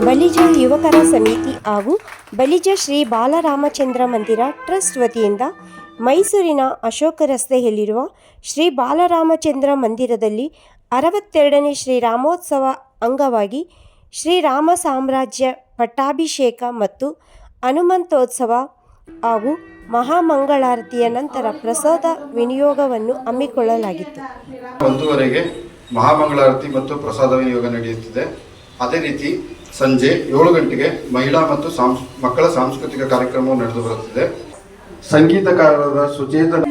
ಬಲಿಜ ಯುವಕರ ಸಮಿತಿ ಹಾಗೂ ಬಲಿಜ ಶ್ರೀ ಬಾಲರಾಮಚಂದ್ರ ಮಂದಿರ ಟ್ರಸ್ಟ್ ವತಿಯಿಂದ ಮೈಸೂರಿನ ಅಶೋಕ ರಸ್ತೆಯಲ್ಲಿರುವ ಶ್ರೀ ಬಾಲರಾಮಚಂದ್ರ ಮಂದಿರದಲ್ಲಿ 62ನೇ ಶ್ರೀರಾಮೋತ್ಸವ ಅಂಗವಾಗಿ ಶ್ರೀರಾಮ ಸಾಮ್ರಾಜ್ಯ ಪಟ್ಟಾಭಿಷೇಕ ಮತ್ತು ಹನುಮಂತೋತ್ಸವ ಹಾಗೂ ಮಹಾಮಂಗಳಾರತಿಯ ನಂತರ ಪ್ರಸಾದ ವಿನಿಯೋಗವನ್ನು ಹಮ್ಮಿಕೊಳ್ಳಲಾಗಿತ್ತು. 1:30ಗೆ ಮಹಾಮಂಗಳಾರತಿ ಮತ್ತು ಪ್ರಸಾದ ವಿನಿಯೋಗ ನಡೆಯುತ್ತಿದೆ. ಅದೇ ರೀತಿ ಸಂಜೆ 7 ಗಂಟೆಗೆ ಮಹಿಳಾ ಮತ್ತು ಮಕ್ಕಳ ಸಾಂಸ್ಕೃತಿಕ ಕಾರ್ಯಕ್ರಮವು ನಡೆದು ಬರುತ್ತಿದೆ. ಸಂಗೀತಕಾರರಾದ ಸುಚೇತನ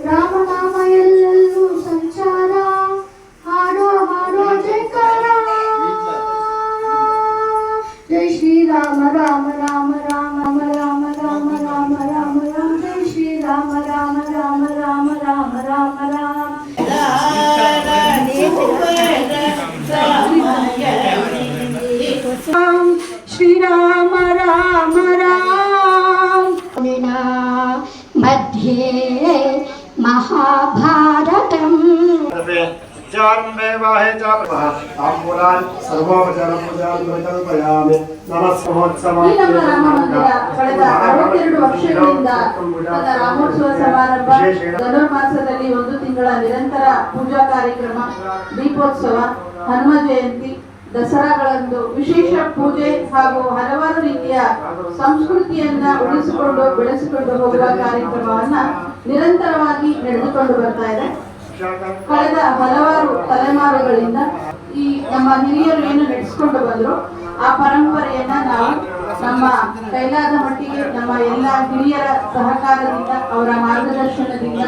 ರಾಮನಾಮ ಎಲ್ಲೆಲ್ಲೂ ಸಂಚಾರ, ಹಾಡೋ ಹಾಡೋ ಜಯಕಾರ, ಜೈ ಶ್ರೀರಾಮ ರಾಮ ರಾಮ ರಾಮ ರಾಮ ರಾಮ ರಾಮ ರಾಮ ರಾಮ ಜೈ ಶ್ರೀರಾಮ ರಾಮ ರಾಮ ರಾಮ ರಾಮ ರಾಮ ರಾಮ ಶ್ರೀರಾಮ ರಾಮ ರಾಮ मध्ये महाभारतम् ताम्बूलान् सर्वोपचारपूजान् परिकल्पयामि. ಕಳೆದ 62 ವರ್ಷಗಳಿಂದ ರಾಮೋತ್ಸವ ಸಮಾರಂಭ ಧನುರ್ಮಾಸದಲ್ಲಿ 1 ತಿಂಗಳ ನಿರಂತರ ಪೂಜಾ ಕಾರ್ಯಕ್ರಮ, ದೀಪೋತ್ಸವ, ಹನುಮ ಜಯಂತಿ, ದಸರಾಗಳಂದು ವಿಶೇಷ ಪೂಜೆ ಹಾಗೂ ಹಲವಾರು ರೀತಿಯ ಸಂಸ್ಕೃತಿಯನ್ನ ಉಳಿಸಿಕೊಂಡು ಬೆಳೆಸಿಕೊಂಡು ಹೋಗುವ ಕಾರ್ಯಕ್ರಮವನ್ನ ನಿರಂತರವಾಗಿ ನಡೆದುಕೊಂಡು ಬರ್ತಾ ಇದೆ. ಕಳೆದ ಹಲವಾರು ತಲೆಮಾರುಗಳಿಂದ ಈ ನಮ್ಮ ಹಿರಿಯರು ಏನು ನಡೆಸಿಕೊಂಡು ಬಂದ್ರು ಆ ಪರಂಪರೆಯನ್ನ ನಾವು ನಮ್ಮ ಕೈಲಾದ ಮಟ್ಟಿಗೆ ನಮ್ಮ ಎಲ್ಲ ಹಿರಿಯರ ಸಹಕಾರದಿಂದ ಅವರ ಮಾರ್ಗದರ್ಶನದಿಂದ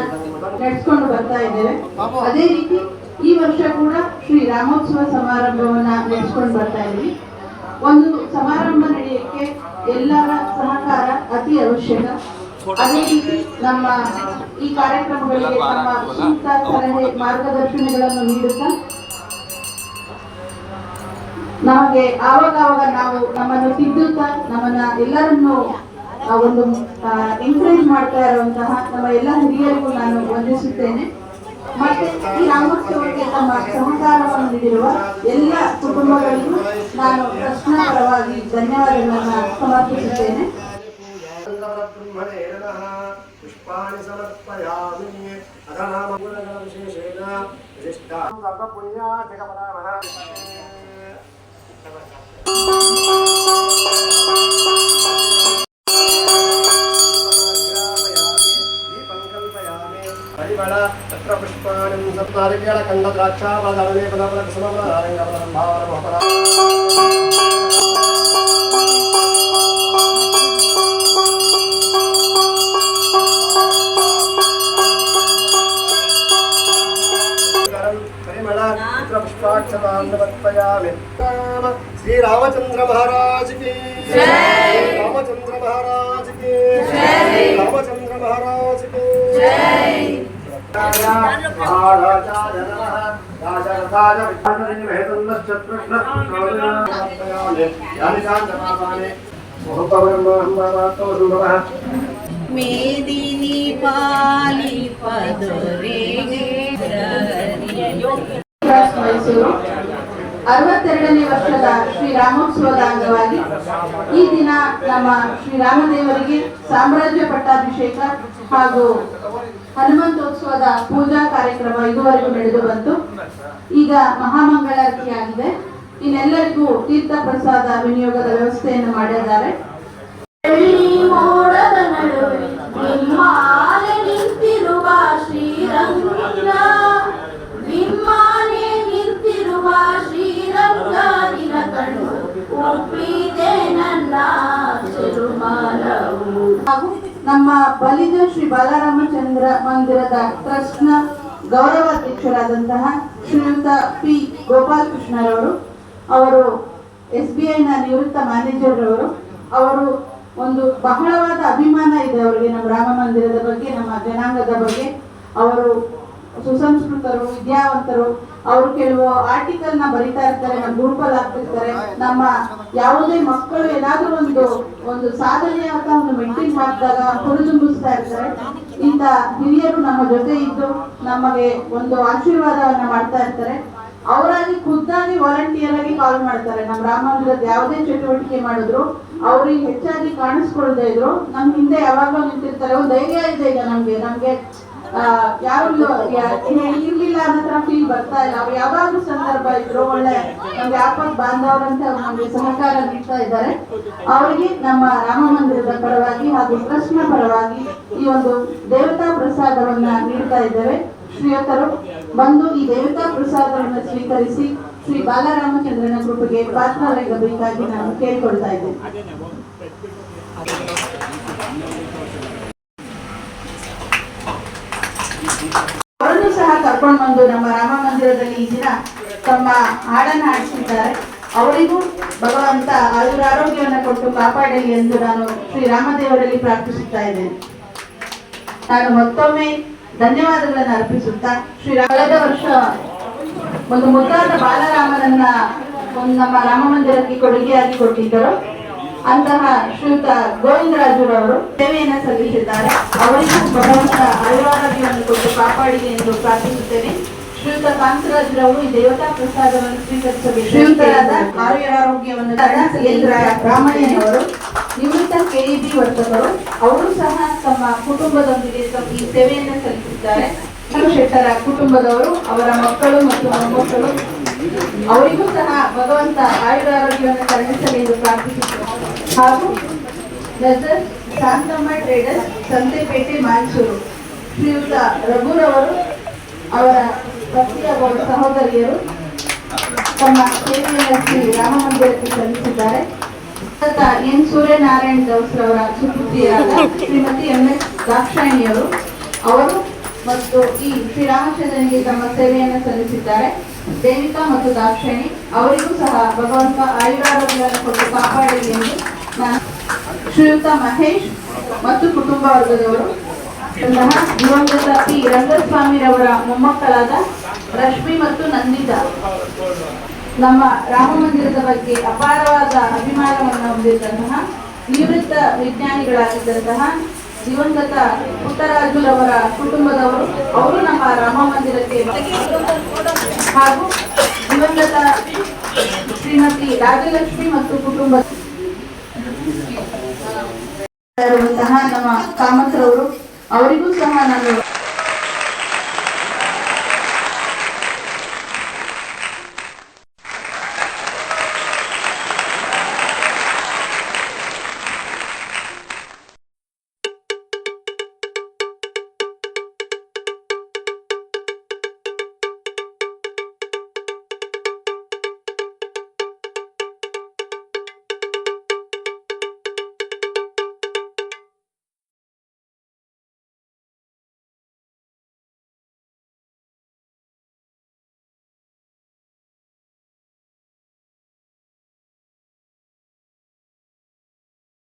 ನಡೆಸಿಕೊಂಡು ಬರ್ತಾ ಇದ್ದೇವೆ. ಅದೇ ರೀತಿ ಈ ವರ್ಷ ಕೂಡ ಶ್ರೀ ರಾಮೋತ್ಸವ ಸಮಾರಂಭವನ್ನ ನಡೆಸಿಕೊಂಡು ಬರ್ತಾ ಇದ್ದೀವಿ. ಒಂದು ಸಮಾರಂಭ ನಡೆಯಕ್ಕೆ ಎಲ್ಲರ ಸಹಕಾರ ಅತಿ ಅವಶ್ಯಕ. ಅದೇ ರೀತಿ ನಮ್ಮ ಈ ಕಾರ್ಯಕ್ರಮಗಳಿಗೆ ನಮ್ಮ ಸೂಕ್ತ ಸಲಹೆ ಮಾರ್ಗದರ್ಶನಗಳನ್ನು ನೀಡುತ್ತಾ ನಮಗೆ ಆವಾಗ ನಾವು ನಮ್ಮನ್ನು ತಿದ್ದುತ್ತಾ ನಮ್ಮನ್ನ ಎಲ್ಲರನ್ನು ಒಂದು ಎಂಕರೇಜ್ ಮಾಡ್ತಾ ಇರುವಂತಹ ನಮ್ಮ ಎಲ್ಲ ಹಿರಿಯರಿಗೂ ನಾನು ವಂದಿಸುತ್ತೇನೆ. ಮತ್ತೆ ಈ ರಾಮೋತ್ಸವಕ್ಕೆ ತಮ್ಮ ಸಹಕಾರವನ್ನು ನೀಡಿರುವ ಎಲ್ಲ ಕುಟುಂಬಗಳಿಗೂ ನಾನು ಟ್ರಸ್ಟ್ನ ಪರವಾಗಿ ಧನ್ಯವಾದಗಳನ್ನು ಸಮರ್ಪಿಸುತ್ತೇನೆ. पुष्पाणि समर्पयामि. विशेषेण सर्वपुण्याधिकपदामः. परिमळ तत्र पुष्पाणि सप्तारिकेण खण्डद्राक्षापदवने पदफलकुसुमफलनारङ्गफलसम्भावनमोहपरा श्री रामचंद्र महाराज की जय. रामचंद्र महाराज की जय. रामचंद्र महाराज की जय. मेदिनी पाली पदरेगे ಮೈಸೂರು 62ನೇ ವರ್ಷದ ಶ್ರೀರಾಮೋತ್ಸವದ ಅಂಗವಾಗಿ ಈ ದಿನ ನಮ್ಮ ಶ್ರೀರಾಮದೇವರಿಗೆ ಸಾಮ್ರಾಜ್ಯ ಪಟ್ಟಾಭಿಷೇಕ ಹಾಗೂ ಹನುಮಂತೋತ್ಸವದ ಪೂಜಾ ಕಾರ್ಯಕ್ರಮ ಇದುವರೆಗೂ ನಡೆದು ಬಂತು. ಈಗ ಮಹಾಮಂಗಳಾರತಿ ಆಗಿದೆ. ಇನ್ನೆಲ್ಲರಿಗೂ ತೀರ್ಥ ಪ್ರಸಾದ ವಿನಿಯೋಗದ ವ್ಯವಸ್ಥೆಯನ್ನು ಮಾಡಿದ್ದಾರೆ. ಹಾಗೂ ನಮ್ಮ ಬಲಿಜ ಶ್ರೀ ಬಾಲರಾಮಚಂದ್ರ ಮಂದಿರದ ಟ್ರಸ್ಟ್ನ ಗೌರವಾಧ್ಯಕ್ಷರಾದಂತಹ ಶ್ರೀಯುತ ಪಿ ಗೋಪಾಲ್ ಕೃಷ್ಣರವರು, ಅವರು SBIನ ನಿವೃತ್ತ ಮ್ಯಾನೇಜರ್ ಅವರು ಒಂದು ಬಹಳವಾದ ಅಭಿಮಾನ ಇದೆ ಅವರಿಗೆ ನಮ್ಮ ರಾಮ ಮಂದಿರದ ಬಗ್ಗೆ, ನಮ್ಮ ಜನಾಂಗದ ಬಗ್ಗೆ. ಅವರು ಸುಸಂಸ್ಕೃತರು, ವಿದ್ಯಾವಂತರು. ಅವರು ಕೆಲವು ಆರ್ಟಿಕಲ್ ನ ಬರೀತಾ ಇರ್ತಾರೆ, ನಮ್ಮ ಗ್ರೂಪಲ್ಲಿ ಹಾಕ್ತಿರ್ತಾರೆ. ನಮ್ಮ ಯಾವುದೇ ಮಕ್ಕಳು ಏನಾದ್ರೂ ಒಂದು ಸಾಧನೆ ಅಥವಾ ಒಂದು ಮೆಂಟೇನ್ ಮಾಡಿದಾಗ ಹುರಿದುಂಬಿಸ್ತಾ ಇರ್ತಾರೆ. ಇಂಥ ಹಿರಿಯರು ನಮ್ಮ ಜೊತೆ ಇದ್ದು ನಮಗೆ ಒಂದು ಆಶೀರ್ವಾದವನ್ನ ಮಾಡ್ತಾ ಇರ್ತಾರೆ. ಅವರಾಗಿ ಖುದ್ದಾಗಿ ವಾಲಂಟಿಯರ್ ಆಗಿ ಕಾಲ್ ಮಾಡ್ತಾರೆ. ನಮ್ಮ ರಾಮ ಮಂದಿರದ ಯಾವುದೇ ಚಟುವಟಿಕೆ ಮಾಡಿದ್ರು ಅವ್ರಿಗೆ ಹೆಚ್ಚಾಗಿ ಕಾಣಿಸ್ಕೊಳ್ತಾ ಇದ್ರು ನಮ್ ಹಿಂದೆ ಯಾವಾಗಲೂ ನಿಂತಿರ್ತಾರೆ. ಒಂದು ಧೈರ್ಯ ಇದೆ ಈಗ ನಮ್ಗೆ ಯಾರು ಇರ್ಲಿಲ್ಲ ಅನ್ನೋ ತರ ಫೀಲ್ ಬರ್ತಾ ಇಲ್ಲ. ಅವ್ರು ಯಾವಾಗ್ಲೂ ಸಂದರ್ಭ ಇದ್ರು ಒಳ್ಳೆ ನಮ್ಗೆ ಆಪದ ಬಾಂಧವರಂತ ನಮ್ಗೆ ಸಹಕಾರ ನೀಡ್ತಾ ಇದ್ದಾರೆ. ಅವರಿಗೆ ನಮ್ಮ ರಾಮ ಮಂದಿರದ ಪರವಾಗಿ ಹಾಗೂ ಟ್ರಸ್ಟ್ ನ ಪರವಾಗಿ ಈ ಒಂದು ದೇವತಾ ಪ್ರಸಾದವನ್ನ ನೀಡ್ತಾ ಇದ್ದೇವೆ. ಶ್ರೀಯುತರು ಬಂದು ಈ ದೇವತಾ ಪ್ರಸಾದವನ್ನು ಸ್ವೀಕರಿಸಿ ಶ್ರೀ ಬಾಲರಾಮಚಂದ್ರನ ಕೃಪೆಗೆ ಪಾತ್ರರಾಗಬೇಕಾಗಿ ನಾನು ಕೇಳಿಕೊಳ್ತಾ ಇದ್ದೇನೆ. ಅವರನ್ನು ಸಹ ಕರ್ಕೊಂಡು ಬಂದು ನಮ್ಮ ರಾಮ ಮಂದಿರದಲ್ಲಿ ಈ ದಿನ ತಮ್ಮ ಹಾಡನ್ನು ಹಾಡಿಸಿದ್ದಾರೆ. ಅವರಿಗೂ ಭಗವಂತ ಆರೋಗ್ಯವನ್ನು ಕೊಟ್ಟು ಕಾಪಾಡಲಿ ಎಂದು ನಾನು ಶ್ರೀ ರಾಮದೇವರಲ್ಲಿ ಪ್ರಾರ್ಥಿಸುತ್ತಾ ಇದ್ದೇನೆ. ನಾನು ಮತ್ತೊಮ್ಮೆ ಧನ್ಯವಾದಗಳನ್ನು ಅರ್ಪಿಸುತ್ತಾ ಕಳೆದ ವರ್ಷ ಒಂದು ಮುದ್ದಾದ ಬಾಲರಾಮನನ್ನ ನಮ್ಮ ರಾಮ ಮಂದಿರಕ್ಕೆ ಕೊಡುಗೆಯಾಗಿ ಕೊಟ್ಟಿದ್ದರು. ಅಂತಹ ಶ್ರೀಯುತ ಗೋವಿಂದರಾಜುರವರು ಸೇವೆಯನ್ನು ಸಲ್ಲಿಸಿದ್ದಾರೆ. ಅವರಿಗೂ ಭಗವಂತ ಆಯುರಾರೋಗ್ಯವನ್ನು ಕೊಟ್ಟು ಕಾಪಾಡಿದೆ ಎಂದು ಪ್ರಾರ್ಥಿಸುತ್ತೇನೆ. ಶ್ರೀಯುತ ಕಾಂತರಾಜುರವರು ಈ ದೇವತಾ ಪ್ರಸಾದವನ್ನು ಸ್ವೀಕರಿಸಬೇಕು. ಶ್ರೀಯುತರಾದ ಆಯುರಾರೋಗ್ಯವನ್ನು ರಾಮಯ್ಯನವರು ನಿವೃತ್ತ ಕೆಇಬಿ ವರ್ತಕರು. ಅವರು ಸಹ ತಮ್ಮ ಕುಟುಂಬದೊಂದಿಗೆ ಈ ಸೇವೆಯನ್ನು ಸಲ್ಲಿಸಿದ್ದಾರೆ. ಶೆಟ್ಟರ ಕುಟುಂಬದವರು, ಅವರ ಮಕ್ಕಳು ಮತ್ತು ಮೊಮ್ಮಕ್ಕಳು, ಅವರಿಗೂ ಸಹ ಭಗವಂತ ಆಯುರಾರೋಗ್ಯವನ್ನು ಕರುಣಿಸಲಿ ಎಂದು ಪ್ರಾರ್ಥಿಸುತ್ತಾರೆ. ಹಾಗೂ ಬ್ರದರ್ಸ್ ಶಾಂತಮ್ಮ ಟ್ರೇಡರ್ಸ್, ಸಂತೆಪೇಟೆ, ಮೈಸೂರು, ಶ್ರೀಯುತ ರಘುರವರು, ಅವರ ಪತಿಯ ಸಹೋದರಿಯರು ತಮ್ಮ ಸೇವೆಯನ್ನು ಶ್ರೀ ರಾಮ ಮಂದಿರಕ್ಕೆ ಸಲ್ಲಿಸಿದ್ದಾರೆ. ಎನ್ ಸೂರ್ಯನಾರಾಯಣ ದೌಸ್ರವರ ಸುಪುತ್ರಿಯಾದ ಶ್ರೀಮತಿ MS ದಾಕ್ಷಾಯಿಣಿಯವರು, ಅವರು ಮತ್ತು ಈ ಶ್ರೀರಾಮಚಂದ್ರನಿಗೆ ತಮ್ಮ ಸೇವೆಯನ್ನು ಸಲ್ಲಿಸಿದ್ದಾರೆ. ದೇವಿಕಾ ಮತ್ತು ದಾಕ್ಷಾಯಿಣಿ, ಅವರಿಗೂ ಸಹ ಭಗವಂತ ಆಯುರಾರೋಗ್ಯವನ್ನು ಕೊಟ್ಟು ಕಾಪಾಡಲಿ ಎಂದು ನಾನು ಶ್ರೀಯುತ ಮಹೇಶ್ ಮತ್ತು ಕುಟುಂಬ ವರ್ಗದವರು, ದಿವಂಗತ ಪಿ ರಂಗಸ್ವಾಮಿರವರ ಮೊಮ್ಮಕ್ಕಳಾದ ರಶ್ಮಿ ಮತ್ತು ನಂದಿತಾ, ನಮ್ಮ ರಾಮ ಮಂದಿರದ ಬಗ್ಗೆ ಅಪಾರವಾದ ಅಭಿಮಾನವನ್ನು ಹೊಂದಿದ್ದಂತಹ ನಿವೃತ್ತ ವಿಜ್ಞಾನಿಗಳಾಗಿದ್ದಂತಹ ದಿವಂಗತ ಪುಟ್ಟರಾಜುರವರ ಕುಟುಂಬದವರು, ಅವರು ನಮ್ಮ ರಾಮ ಮಂದಿರಕ್ಕೆ ಹಾಗೂ ದಿವಂಗತ ಶ್ರೀಮತಿ ರಾಜಲಕ್ಷ್ಮಿ ಮತ್ತು ಕುಟುಂಬ ಇರುವಂತಹ ನಮ್ಮ ಕಾಮತ್ರವರು, ಅವರಿಗೂ ಸಹ ನಾನು